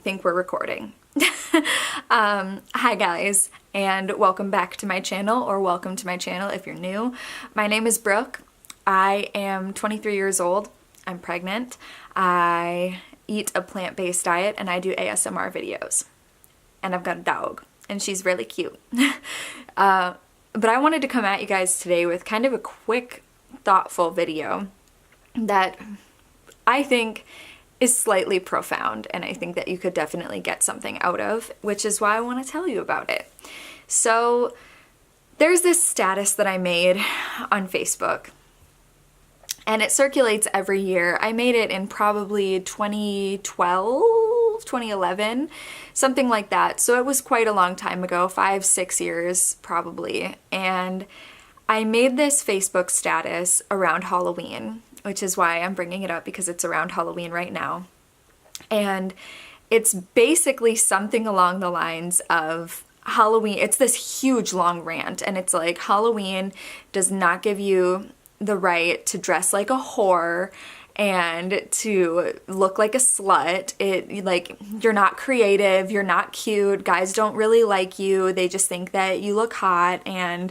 think we're recording. Hi guys, and welcome back to my channel, or welcome to my channel if you're new. My name is Brooke. I am 23 years old. I'm pregnant. I eat a plant-based diet and I do ASMR videos. And I've got a dog, and she's really cute. But I wanted to come at you guys today with kind of a quick, thoughtful video that I think is slightly profound, and I think that you could definitely get something out of, which is why I want to tell you about it. So there's this status that I made on Facebook, and it circulates every year. I made it in probably 2012, 2011, something like that. So it was quite a long time ago, 5-6 years probably. And I made this Facebook status around Halloween, which is why I'm bringing it up, because it's around Halloween right now. And it's basically something along the lines of Halloween. It's this huge long rant, and it's like Halloween does not give you the right to dress like a whore and to look like a slut. You're not creative, you're not cute, guys don't really like you, they just think that you look hot, and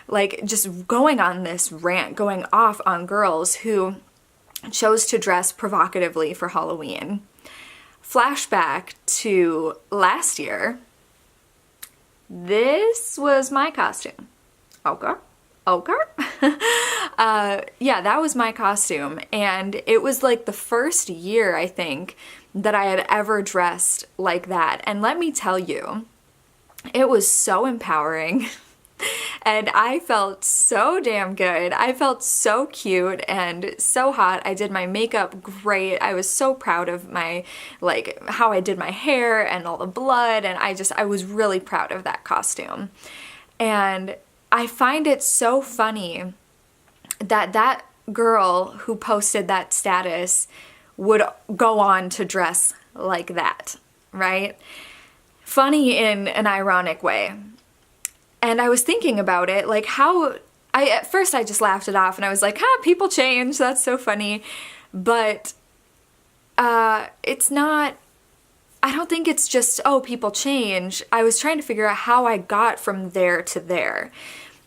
like just going on this rant, going off on girls who chose to dress provocatively for Halloween. Flashback to last year. This was my costume. Okay. Yeah, that was my costume, and it was like the first year, I think, that I had ever dressed like that. And let me tell you, it was so empowering. And I felt so damn good. I felt so cute and so hot. I did my makeup great. I was so proud of my, how I did my hair and all the blood, and I was really proud of that costume. And I find it so funny that that girl who posted that status would go on to dress like that, right? Funny in an ironic way. And I was thinking about it, at first I just laughed it off and I was like, people change, that's so funny. But it's not, I don't think it's just, people change. I was trying to figure out how I got from there to there.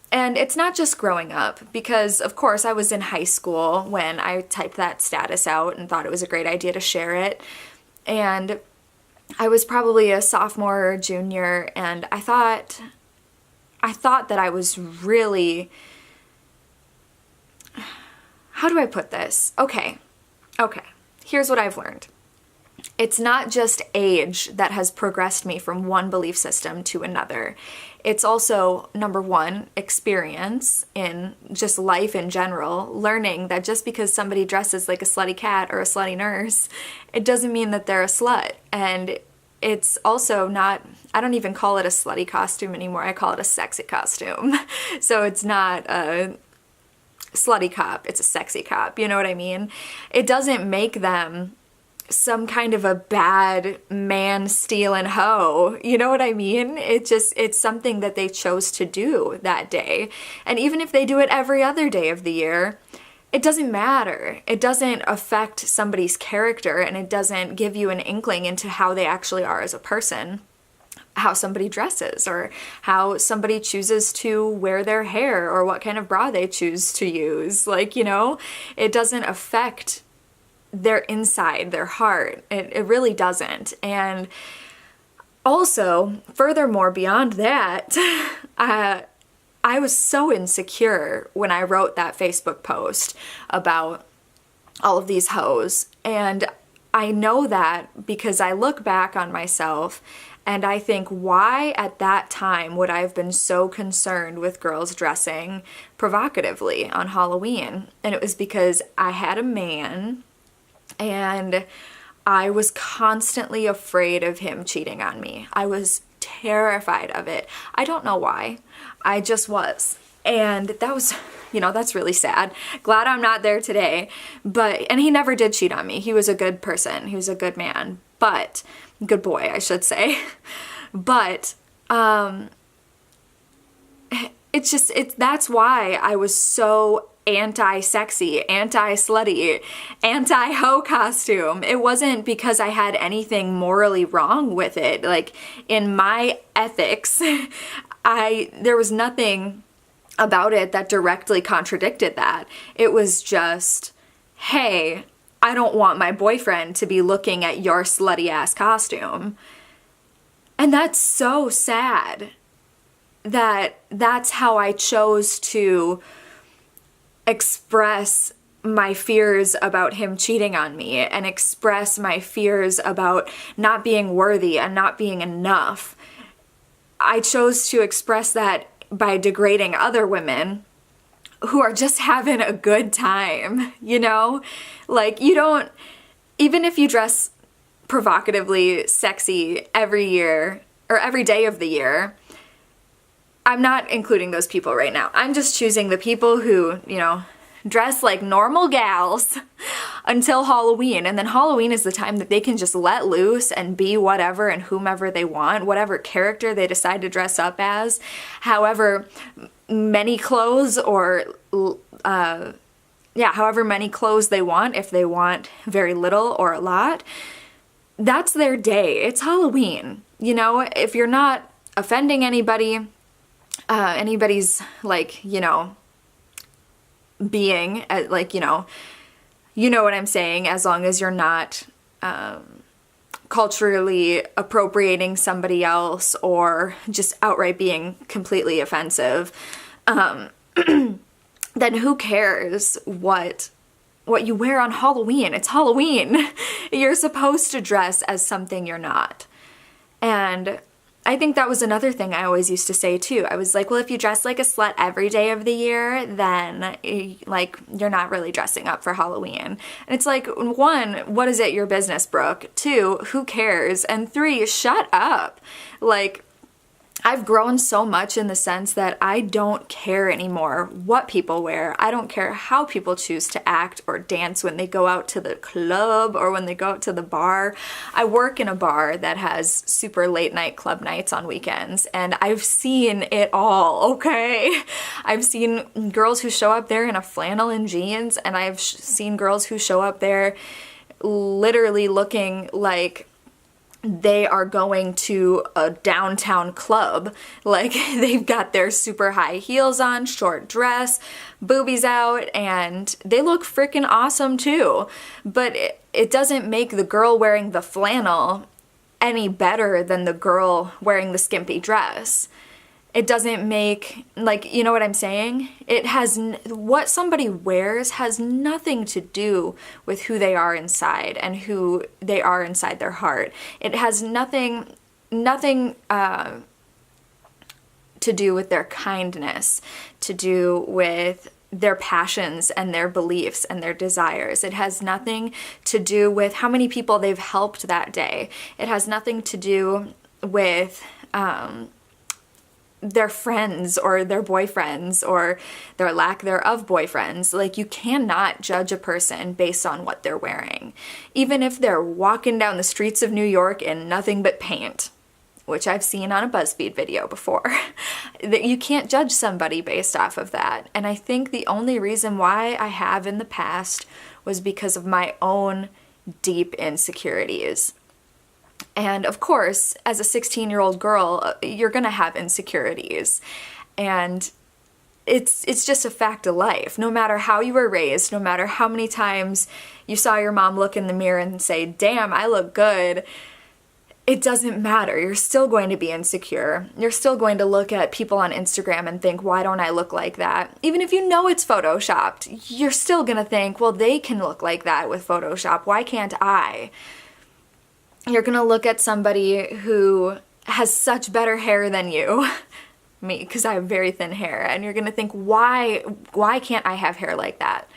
And it's not just growing up, because of course I was in high school when I typed that status out and thought it was a great idea to share it. And I was probably a sophomore or junior, and I thought that I was really, how do I put this? Okay, here's what I've learned. It's not just age that has progressed me from one belief system to another. It's also, number one, experience in just life in general, learning that just because somebody dresses like a slutty cat or a slutty nurse, it doesn't mean that they're a slut. And it's also not, I don't even call it a slutty costume anymore, I call it a sexy costume. So it's not a slutty cop, it's a sexy cop, you know what I mean? It doesn't make them some kind of a bad man stealing hoe, you know what I mean? It's something that they chose to do that day. And even if they do it every other day of the year, it doesn't matter. It doesn't affect somebody's character, and it doesn't give you an inkling into how they actually are as a person, how somebody dresses, or how somebody chooses to wear their hair, or what kind of bra they choose to use. It doesn't affect their inside, their heart. It really doesn't. And also, furthermore, beyond that, I was so insecure when I wrote that Facebook post about all of these hoes. And I know that because I look back on myself and I think, why at that time would I have been so concerned with girls dressing provocatively on Halloween? And it was because I had a man, and I was constantly afraid of him cheating on me. I was terrified of it. I don't know why. I just was. And that was, that's really sad. Glad I'm not there today. And he never did cheat on me. He was a good person. He was a good man. Good boy, I should say. But that's why I was so anti-sexy, anti-slutty, anti-hoe costume. It wasn't because I had anything morally wrong with it. Like, in my ethics, there was nothing about it that directly contradicted that. It was just, hey, I don't want my boyfriend to be looking at your slutty ass costume. And that's so sad that that's how I chose to express my fears about him cheating on me and express my fears about not being worthy and not being enough. I chose to express that by degrading other women who are just having a good time, you know? Like, you don't, even if you dress provocatively sexy every year or every day of the year, I'm not including those people right now. I'm just choosing the people who, you know, dress like normal gals until Halloween. And then Halloween is the time that they can just let loose and be whatever and whomever they want, whatever character they decide to dress up as, however many clothes or, however many clothes they want, if they want very little or a lot. That's their day. It's Halloween. You know, if you're not offending anybody, anybody's, like, you know, being, like, you know what I'm saying, as long as you're not culturally appropriating somebody else or just outright being completely offensive, then who cares what you wear on Halloween? It's Halloween. You're supposed to dress as something you're not. And I think that was another thing I always used to say too. I was like, well, if you dress like a slut every day of the year, then, like, you're not really dressing up for Halloween. And it's like, one, what is it your business, Brooke? Two, who cares? And three, shut up. Like, I've grown so much in the sense that I don't care anymore what people wear. I don't care how people choose to act or dance when they go out to the club or when they go out to the bar. I work in a bar that has super late night club nights on weekends, and I've seen it all, okay? I've seen girls who show up there in a flannel and jeans, and I've seen girls who show up there literally looking like they are going to a downtown club. Like, they've got their super high heels on, short dress, boobies out, and they look freaking awesome too. But it doesn't make the girl wearing the flannel any better than the girl wearing the skimpy dress. It doesn't make, like, you know what I'm saying? It has, what somebody wears has nothing to do with who they are inside and who they are inside their heart. It has nothing to do with their kindness, to do with their passions and their beliefs and their desires. It has nothing to do with how many people they've helped that day. It has nothing to do with, their friends or their boyfriends or their lack thereof boyfriends. Like, you cannot judge a person based on what they're wearing. Even if they're walking down the streets of New York in nothing but paint, which I've seen on a BuzzFeed video before. That you can't judge somebody based off of that. And I think the only reason why I have in the past was because of my own deep insecurities. And of course, as a 16-year-old girl, you're gonna have insecurities. And it's just a fact of life. No matter how you were raised, no matter how many times you saw your mom look in the mirror and say, damn, I look good, it doesn't matter. You're still going to be insecure. You're still going to look at people on Instagram and think, why don't I look like that? Even if you know it's photoshopped, you're still gonna think, well, they can look like that with Photoshop. Why can't I? You're gonna look at somebody who has such better hair than you, me, because I have very thin hair, and you're gonna think, why can't I have hair like that?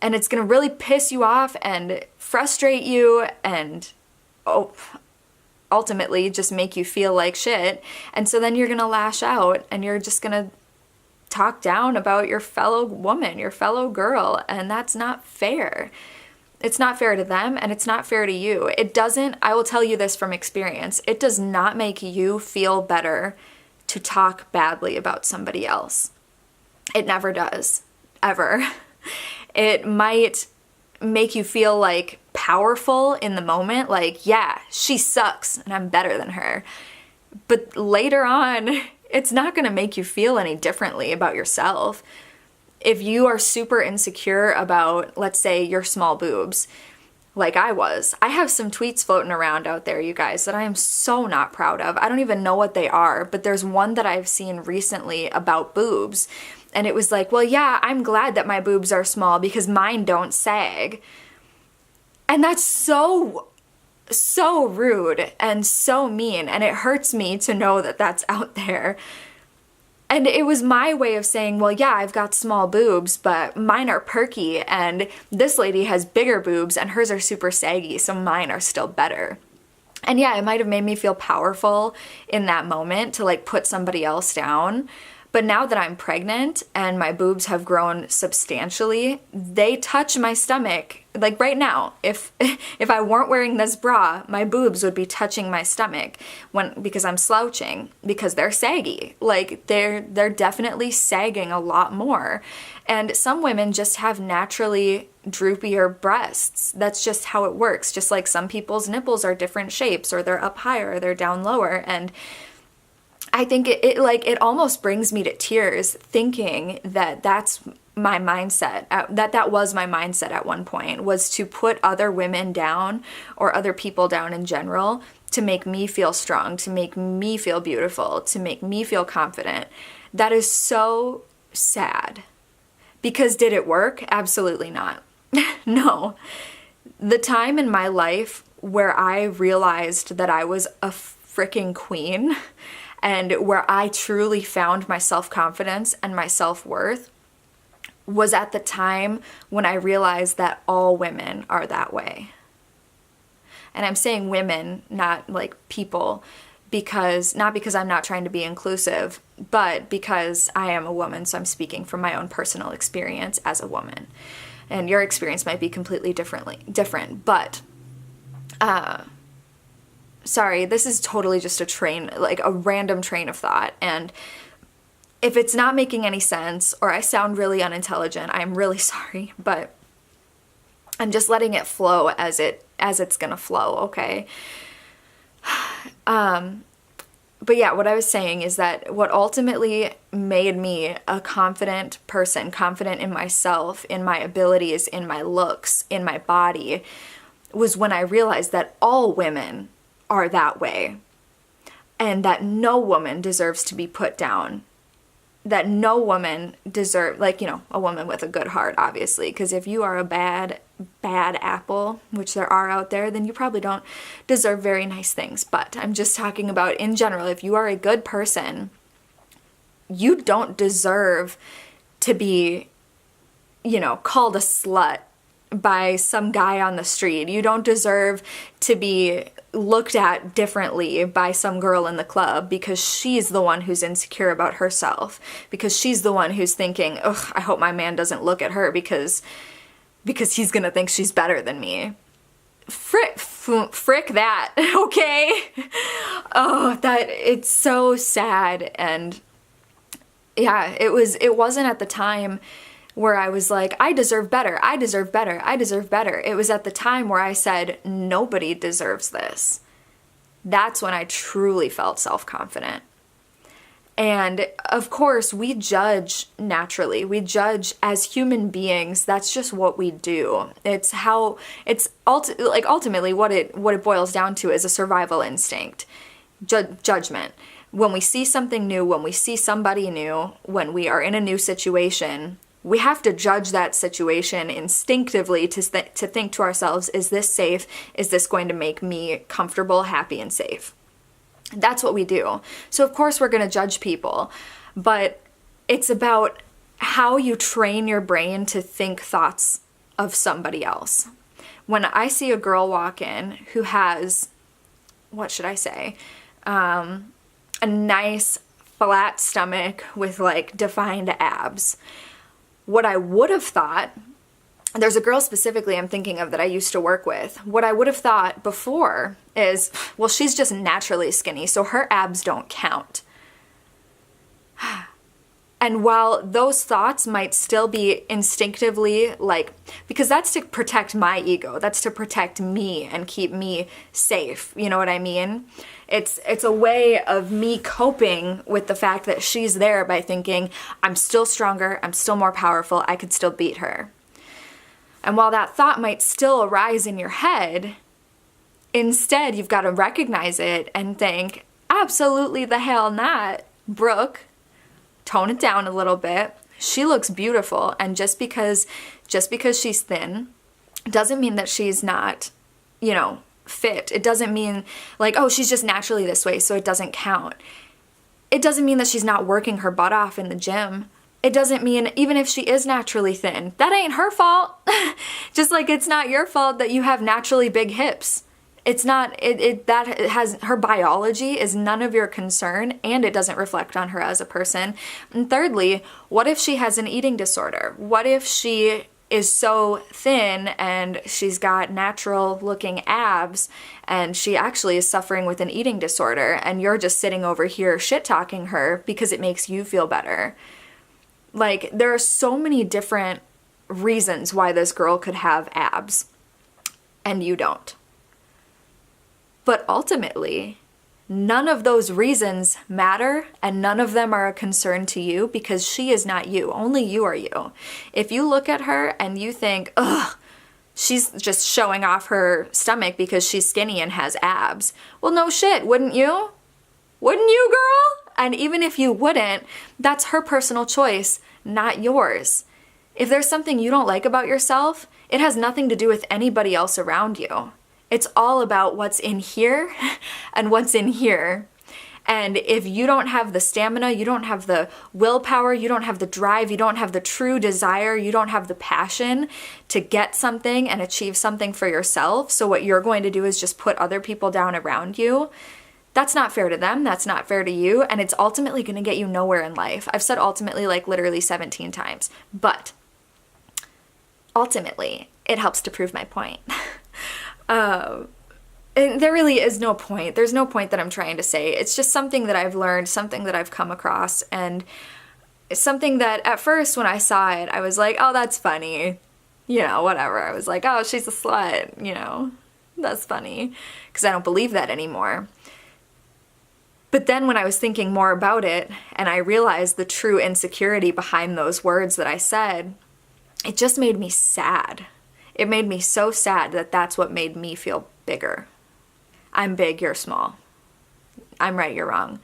And it's gonna really piss you off and frustrate you and ultimately just make you feel like shit. And so then you're gonna lash out and you're just gonna talk down about your fellow woman, your fellow girl, and that's not fair. It's not fair to them, and it's not fair to you. It doesn't, I will tell you this from experience, it does not make you feel better to talk badly about somebody else. It never does. ever. It might make you feel like powerful in the moment, like, yeah, she sucks and I'm better than her. But later on, it's not going to make you feel any differently about yourself. If you are super insecure about, let's say, your small boobs, like I was, I have some tweets floating around out there, you guys, that I am so not proud of. I don't even know what they are, but there's one that I've seen recently about boobs. And it was like, well, yeah, I'm glad that my boobs are small because mine don't sag. And that's so rude and so mean. And it hurts me to know that that's out there. And it was my way of saying, well, yeah, I've got small boobs, but mine are perky. And this lady has bigger boobs and hers are super saggy. So mine are still better. And yeah, it might have made me feel powerful in that moment to like put somebody else down. But now that I'm pregnant and my boobs have grown substantially, they touch my stomach. Like right now, if I weren't wearing this bra, my boobs would be touching my stomach because I'm slouching, because they're saggy. Like they're definitely sagging a lot more. And some women just have naturally droopier breasts. That's just how it works. Just like some people's nipples are different shapes, or they're up higher or they're down lower. And I think it almost brings me to tears thinking that that's my mindset, that was my mindset at one point, was to put other women down or other people down in general to make me feel strong, to make me feel beautiful, to make me feel confident. That is so sad. Because did it work? Absolutely not. No. The time in my life where I realized that I was a freaking queen and where I truly found my self-confidence and my self-worth was at the time when I realized that all women are that way. And I'm saying women, not like people, not because I'm not trying to be inclusive, but because I am a woman, so I'm speaking from my own personal experience as a woman. And your experience might be completely different, but sorry, this is totally just a random train of thought. And if it's not making any sense or I sound really unintelligent, I'm really sorry, but I'm just letting it flow as it's gonna flow, okay? But yeah, what I was saying is that what ultimately made me a confident person, confident in myself, in my abilities, in my looks, in my body, was when I realized that all women are that way, and that no woman deserves to be put down, that no woman deserves, a woman with a good heart, obviously, because if you are a bad apple, which there are out there, then you probably don't deserve very nice things. But I'm just talking about in general, if you are a good person, you don't deserve to be, called a slut by some guy on the street. You don't deserve to be looked at differently by some girl in the club because she's the one who's insecure about herself, because she's the one who's thinking, ugh, I hope my man doesn't look at her because he's gonna think she's better than me. Frick that, okay? Oh, it's so sad. And yeah, it wasn't at the time where I was like, I deserve better, I deserve better, I deserve better. It was at the time where I said, nobody deserves this. That's when I truly felt self-confident. And of course, we judge naturally. We judge as human beings. That's just what we do. Ultimately what it boils down to is a survival instinct, judgment. When we see something new, when we see somebody new, when we are in a new situation, we have to judge that situation instinctively to think to ourselves, is this safe? Is this going to make me comfortable, happy, and safe? That's what we do. So of course we're going to judge people, but it's about how you train your brain to think thoughts of somebody else. When I see a girl walk in who has, what should I say, a nice flat stomach with defined abs, what I would have thought, there's a girl specifically I'm thinking of that I used to work with, what I would have thought before is, well, she's just naturally skinny, so her abs don't count. And while those thoughts might still be instinctively like, because that's to protect my ego, that's to protect me and keep me safe, you know what I mean? It's a way of me coping with the fact that she's there by thinking, I'm still stronger, I'm still more powerful, I could still beat her. And while that thought might still arise in your head, instead you've got to recognize it and think, absolutely the hell not, Brooke. Tone it down a little bit. She looks beautiful, and just because she's thin doesn't mean that she's not, you know, fit. It doesn't mean like, oh, she's just naturally this way, so it doesn't count. It doesn't mean that she's not working her butt off in the gym. It doesn't mean, even if she is naturally thin, that ain't her fault. Just like it's not your fault that you have naturally big hips. It's not, her biology is none of your concern, and it doesn't reflect on her as a person. And thirdly, what if she has an eating disorder? What if she is so thin and she's got natural looking abs and she actually is suffering with an eating disorder, and you're just sitting over here shit talking her because it makes you feel better? Like, there are so many different reasons why this girl could have abs and you don't. But ultimately, none of those reasons matter, and none of them are a concern to you because she is not you. Only you are you. If you look at her and you think, ugh, she's just showing off her stomach because she's skinny and has abs. Well, no shit, wouldn't you? Wouldn't you, girl? And even if you wouldn't, that's her personal choice, not yours. If there's something you don't like about yourself, it has nothing to do with anybody else around you. It's all about what's in here and what's in here. And if you don't have the stamina, you don't have the willpower, you don't have the drive, you don't have the true desire, you don't have the passion to get something and achieve something for yourself, so what you're going to do is just put other people down around you, that's not fair to them, that's not fair to you, and it's ultimately going to get you nowhere in life. I've said ultimately like literally 17 times, but ultimately it helps to prove my point. And there really is no point. There's no point that I'm trying to say. It's just something that I've learned, something that I've come across, and it's something that at first when I saw it, I was like, oh, that's funny. You know, whatever. I was like, oh, she's a slut. You know, that's funny. Because I don't believe that anymore. But then when I was thinking more about it, and I realized the true insecurity behind those words that I said, it just made me sad. It made me so sad that that's what made me feel bigger. I'm big, you're small. I'm right, you're wrong.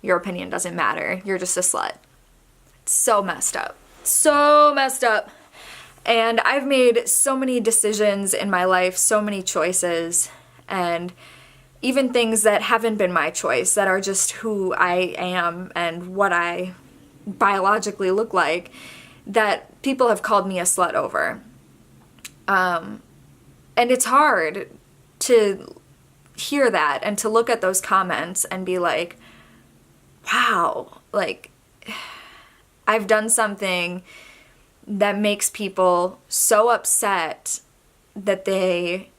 Your opinion doesn't matter. You're just a slut. It's so messed up. So messed up. And I've made so many decisions in my life, so many choices, and even things that haven't been my choice, that are just who I am and what I biologically look like, that people have called me a slut over. And it's hard to hear that and to look at those comments and be like, wow, like, I've done something that makes people so upset that they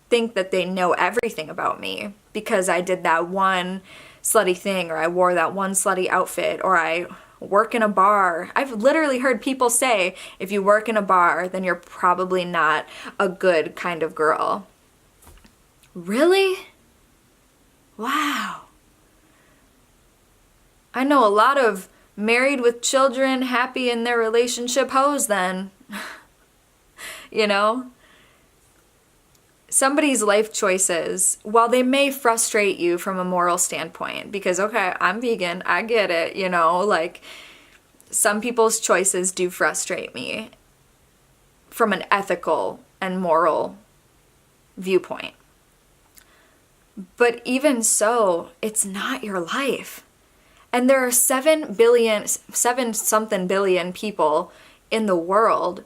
think that they know everything about me because I did that one slutty thing, or I wore that one slutty outfit, or I work in a bar. I've literally heard people say, if you work in a bar, then you're probably not a good kind of girl. Really? Wow. I know a lot of married with children, happy in their relationship hoes then. You know? Somebody's life choices, while they may frustrate you from a moral standpoint, because, okay, I'm vegan, I get it, you know, like, some people's choices do frustrate me from an ethical and moral viewpoint. But even so, it's not your life. And there are 7 something billion people in the world.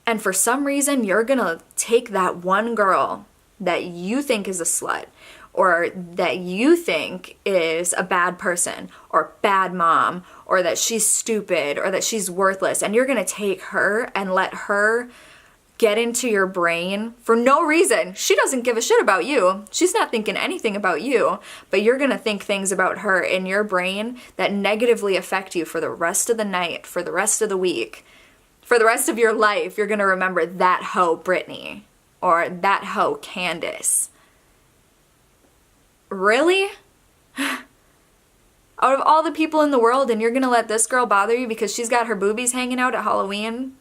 And for some reason, you're gonna take that one girl that you think is a slut, or that you think is a bad person, or bad mom, or that she's stupid, or that she's worthless, and you're gonna take her and let her get into your brain for no reason. She doesn't give a shit about you. She's not thinking anything about you, but you're gonna think things about her in your brain that negatively affect you for the rest of the night, for the rest of the week, for the rest of your life. You're gonna remember that hoe Brittany or that hoe Candace. Really? Out of all the people in the world, and you're gonna let this girl bother you because she's got her boobies hanging out at Halloween?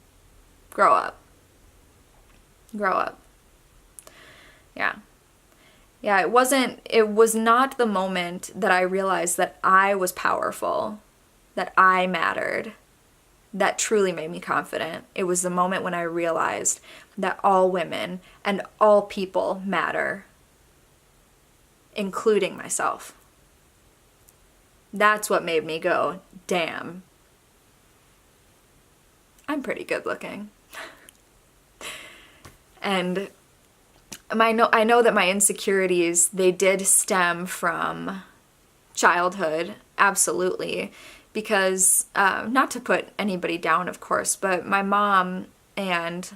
Grow up. Grow up. Yeah. Yeah, it was not the moment that I realized that I was powerful, that I mattered, that truly made me confident. It was the moment when I realized that all women and all people matter, including myself. That's what made me go, damn, I'm pretty good looking. And I know that my insecurities, they did stem from childhood, absolutely, because, not to put anybody down, of course, but my mom and,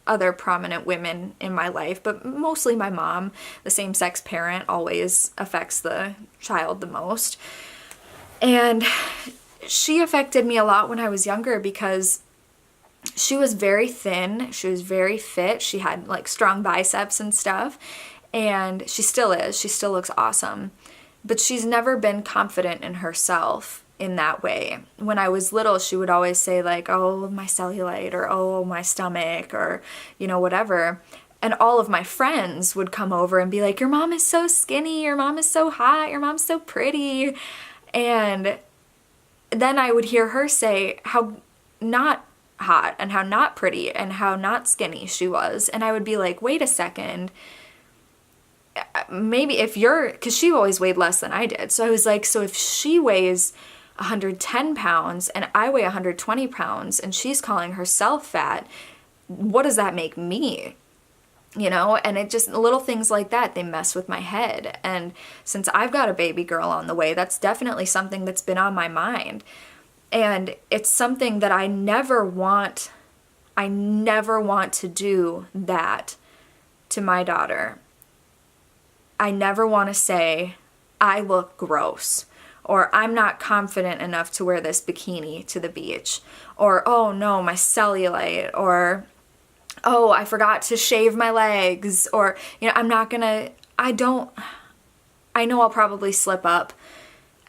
other prominent women in my life, but mostly my mom, the same-sex parent, always affects the child the most. And she affected me a lot when I was younger because she was very thin, she was very fit, she had like strong biceps and stuff, and she still is, she still looks awesome, but she's never been confident in herself in that way. When I was little, she would always say like, oh, my cellulite, or oh, my stomach, or whatever. And all of my friends would come over and be like, your mom is so skinny, your mom is so hot, your mom's so pretty. And then I would hear her say how not hot and how not pretty and how not skinny she was. And I would be like, wait a second, maybe because she always weighed less than I did. So I was like, so if she weighs 110 pounds and I weigh 120 pounds and she's calling herself fat, what does that make me? And it just, little things like that, they mess with my head. And since I've got a baby girl on the way, that's definitely something that's been on my mind. And it's something that I never want to do that to my daughter. I never want to say, I look gross, or I'm not confident enough to wear this bikini to the beach, or, oh no, my cellulite, or, oh, I forgot to shave my legs, or, I know I'll probably slip up.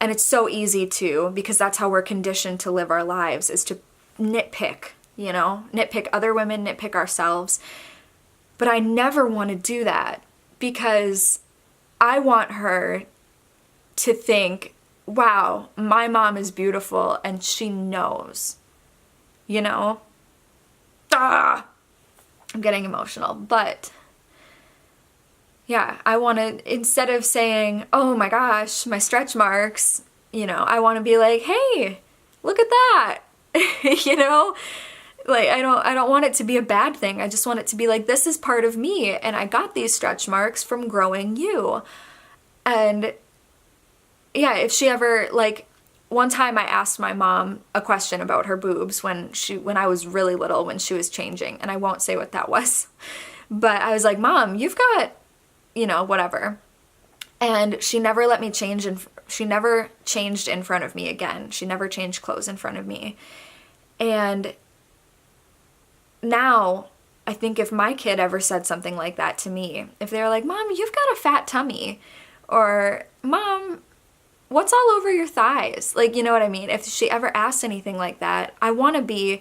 And it's so easy to, because that's how we're conditioned to live our lives, is to nitpick, nitpick other women, nitpick ourselves. But I never want to do that because I want her to think, wow, my mom is beautiful and she knows, I'm getting emotional, but yeah, I want to, instead of saying, oh my gosh, my stretch marks, I want to be like, hey, look at that, like, I don't want it to be a bad thing. I just want it to be like, this is part of me, and I got these stretch marks from growing you. And yeah, if she ever, like, one time I asked my mom a question about her boobs when I was really little, when she was changing, and I won't say what that was, but I was like, Mom, you've got, whatever. And she never let me change, and she never changed in front of me again. She never changed clothes in front of me. And now, I think if my kid ever said something like that to me, if they were like, Mom, you've got a fat tummy, or Mom, what's all over your thighs? Like, you know what I mean? If she ever asked anything like that, I want to be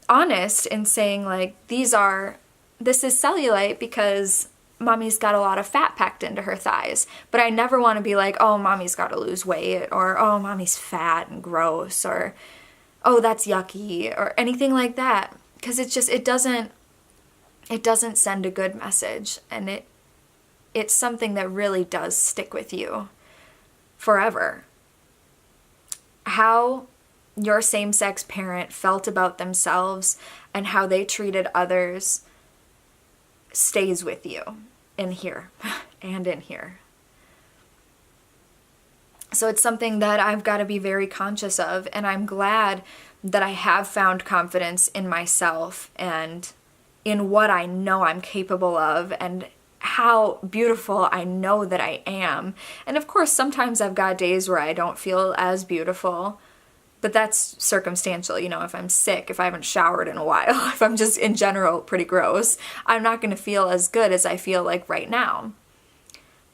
honest in saying, like, this is cellulite because Mommy's got a lot of fat packed into her thighs. But I never want to be like, oh, Mommy's got to lose weight, or oh, Mommy's fat and gross, or oh, that's yucky, or anything like that. Because it doesn't send a good message, and it's something that really does stick with you forever. How your same-sex parent felt about themselves and how they treated others stays with you in here and in here. So it's something that I've got to be very conscious of, and I'm glad that I have found confidence in myself and in what I know I'm capable of and how beautiful I know that I am. And of course, sometimes I've got days where I don't feel as beautiful, but that's circumstantial. You know, if I'm sick, if I haven't showered in a while, if I'm just in general pretty gross, I'm not going to feel as good as I feel like right now.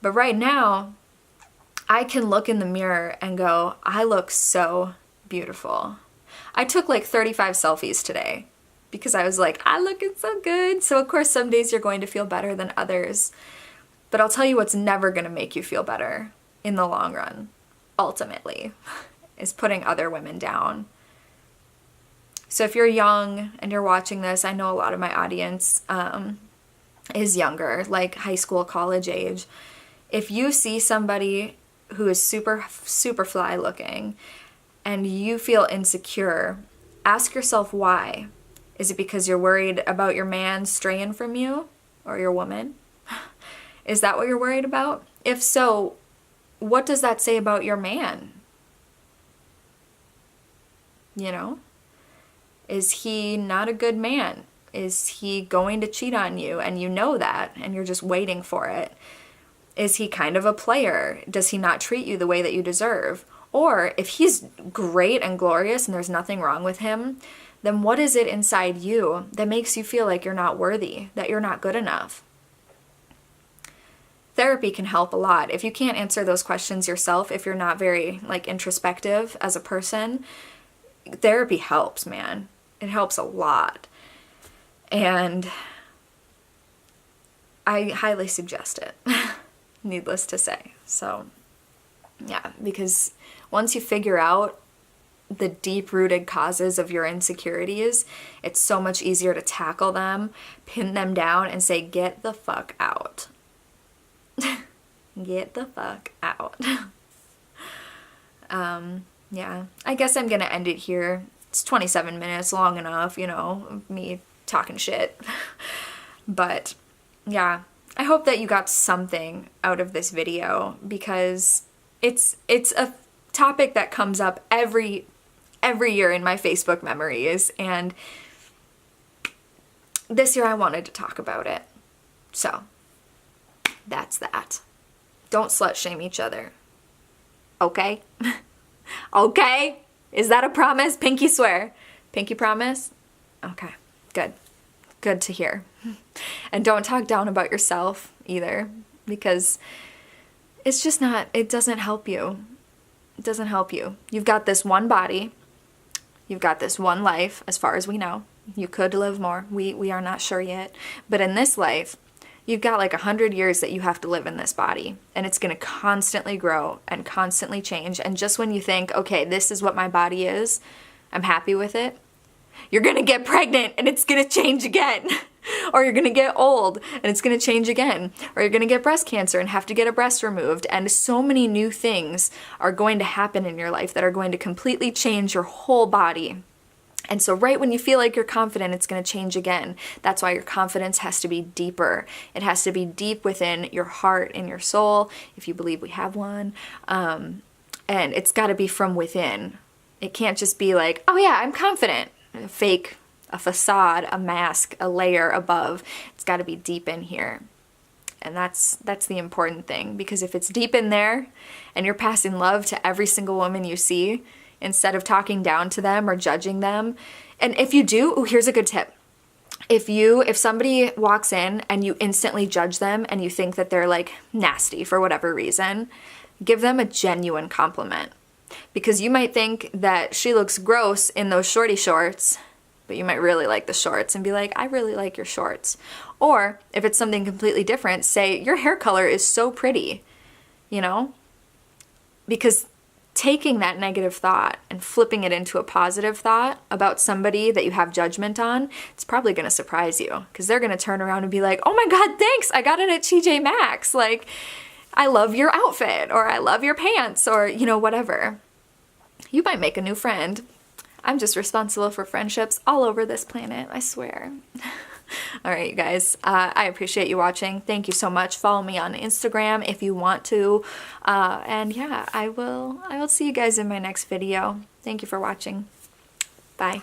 But right now, I can look in the mirror and go, I look so beautiful. I took like 35 selfies today because I was like, I'm looking so good. So of course, some days you're going to feel better than others. But I'll tell you what's never going to make you feel better in the long run, ultimately, is putting other women down. So if you're young and you're watching this, I know a lot of my audience is younger, like high school, college age. If you see somebody who is super, super fly looking and you feel insecure, ask yourself why. Is it because you're worried about your man straying from you or your woman? Is that what you're worried about? If so, what does that say about your man? You know? Is he not a good man? Is he going to cheat on you and you know that and you're just waiting for it? Is he kind of a player? Does he not treat you the way that you deserve? Or if he's great and glorious and there's nothing wrong with him, then what is it inside you that makes you feel like you're not worthy, that you're not good enough? Therapy can help a lot. If you can't answer those questions yourself, if you're not very like introspective as a person, therapy helps, man. It helps a lot. And I highly suggest it, needless to say. So yeah, because once you figure out the deep-rooted causes of your insecurities, it's so much easier to tackle them, pin them down, and say, get the fuck out. Get the fuck out. Yeah, I guess I'm gonna end it here. It's 27 minutes, long enough, you know, me talking shit. But yeah, I hope that you got something out of this video, because it's a topic that comes up every year in my Facebook memories, and this year I wanted to talk about it. So that's that. Don't slut shame each other. Okay? Okay? Is that a promise? Pinky swear. Pinky promise? Okay, good. Good to hear. And don't talk down about yourself either, because it's just not, it doesn't help you. It doesn't help you. You've got this one body. You've got this one life, as far as we know. You could live more. We are not sure yet. But in this life, you've got like 100 years that you have to live in this body. And it's going to constantly grow and constantly change. And just when you think, okay, this is what my body is, I'm happy with it, you're going to get pregnant and it's going to change again. Or you're going to get old and it's going to change again. Or you're going to get breast cancer and have to get a breast removed. And so many new things are going to happen in your life that are going to completely change your whole body. And so right when you feel like you're confident, it's going to change again. That's why your confidence has to be deeper. It has to be deep within your heart and your soul, if you believe we have one. And it's got to be from within. It can't just be like, oh yeah, I'm confident. Fake. A facade, a mask, a layer above. It's got to be deep in here. And that's the important thing, because if it's deep in there and you're passing love to every single woman you see instead of talking down to them or judging them, and if you do, here's a good tip. If somebody walks in and you instantly judge them and you think that they're like nasty for whatever reason, give them a genuine compliment, because you might think that she looks gross in those shorty shorts, but you might really like the shorts and be like, I really like your shorts. Or if it's something completely different, say, your hair color is so pretty, you know? Because taking that negative thought and flipping it into a positive thought about somebody that you have judgment on, it's probably going to surprise you, because they're going to turn around and be like, oh my God, thanks, I got it at TJ Maxx. Like, I love your outfit, or I love your pants, or, you know, whatever. You might make a new friend. I'm just responsible for friendships all over this planet, I swear. All right, you guys, I appreciate you watching. Thank you so much. Follow me on Instagram if you want to. And yeah, I will see you guys in my next video. Thank you for watching. Bye.